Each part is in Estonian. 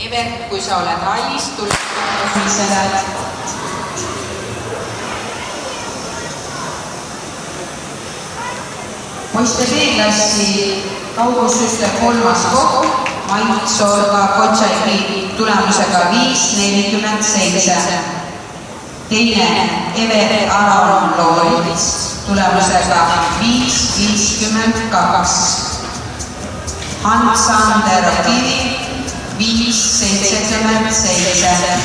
Evert, kui sa oled hallis, tule tutvusmisele. Poiste B-klassi kaugussüste 3. koht, Mait Soorga Kotšaiki tulemusega 5:47. Teine Evert Aron Loorits tulemusega 5:52. Hans-Sander Kivi 5:77.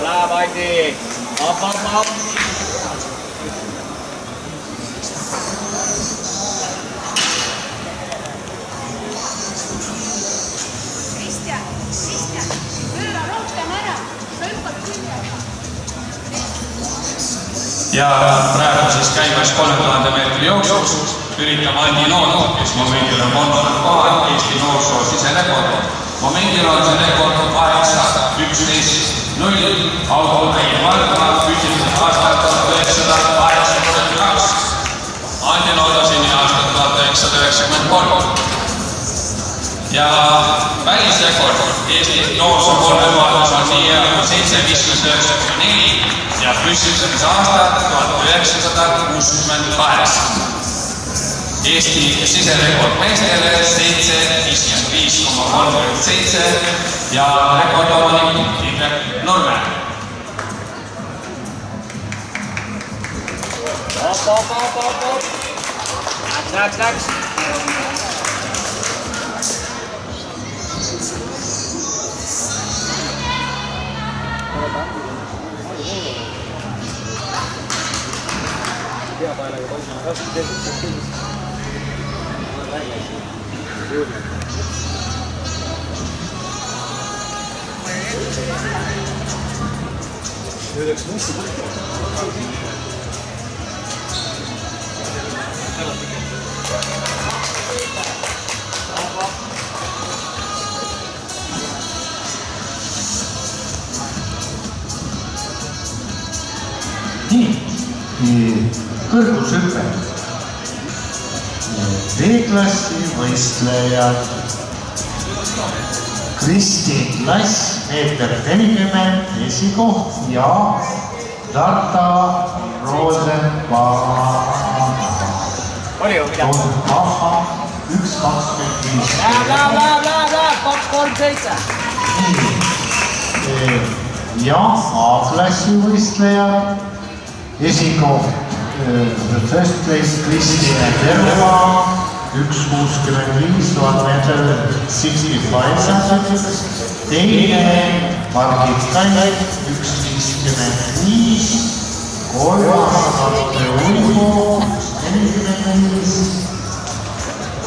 Bla, Maiti. Op. Kristjan, pööra rohkem ära, sa hüppad küljaga. Ja praegu siis käimas 3000 meetri jooksus üritame Andi Noot, kes momendil on 3. kohal, Eesti noorsoo siserekord. Momendil on see rekord 8:11:0. Auto Rein Valga, füüsiliselt aastat 1982. Andi Noodaseni aastat 1993. Ja välisrekord Eesti noorsoo 3000 on 7:59:94 ja füüsiliselt aastat 1968. Eesti siserekord meestele 7:55,37 ja rekordomanik Indrek Nurme. Op. Läks. Nii, kõrgushüpe. B-klassi võistlejad. Kristi Lass, meeter 40, esikoht ja Tarta Rosenbach. Oli ju midagi? 1:25. Bla, 2:37. Ja A-klassi võistlejad. Esikoht, first place Kristine Terva, 1:65, 1:65 centimeters. Teine Margit Kaljak, 1:55, kolmas Ante Uigo, 1:45,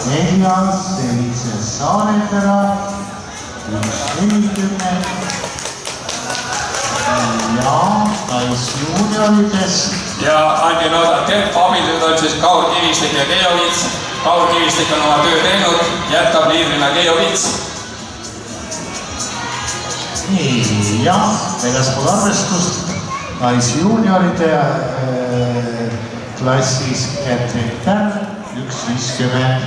neljas Eliise Saarepera, 1:40. Ja naisjuuniorides. Ja Andi Nooda tempaabitud on siis Kaur Kivistik ja Keijo Vits. Kaur Kivistik on oma töö teinud, jätkab liidrina Keijo Vits. Nii, jah, väljaspool arvestust naisjuunioride klassis Kätrin Tärn, 1:50.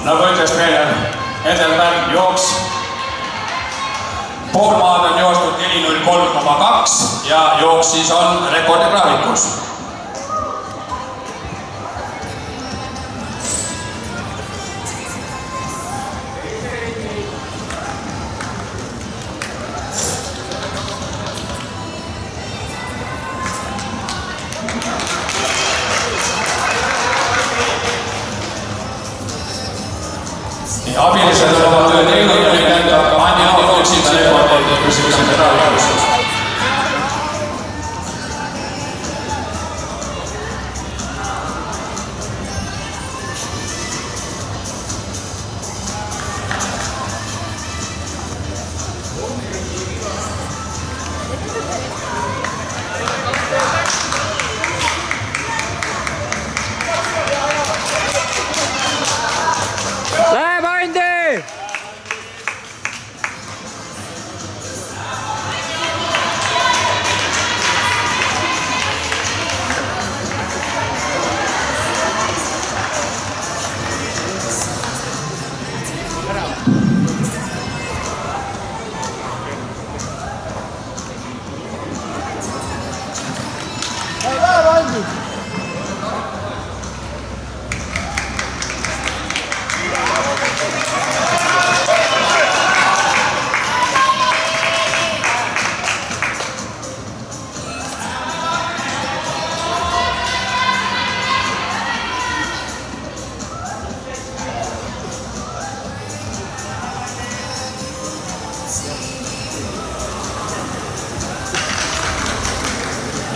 Nagu ütles treener Edelberg, jooks poolmaad on joostud 4:03,2 ja jooks siis on rekordigraafikus. Abilised on oma töö teinud ja nüüd jätkab ka Andi Noot üksinda rekordi püsimise graafikus.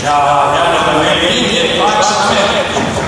ja jäänud on veel kinni 800 meetrit.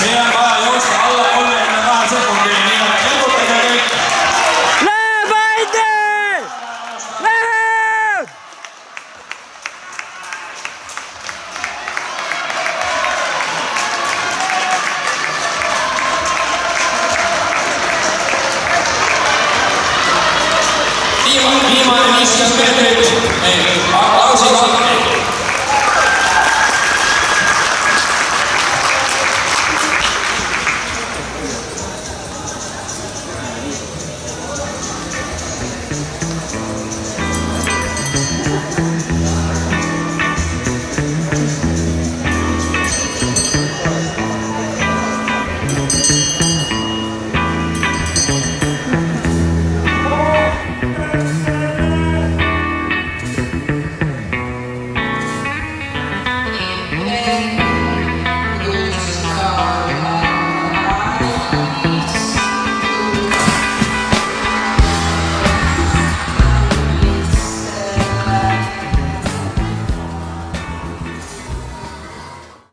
See on vaja joosta alla 32 sekundini, nii et temputage kõik. Läheb, Aidi! Läheb! Viimane 50 meetrit. Aplausi.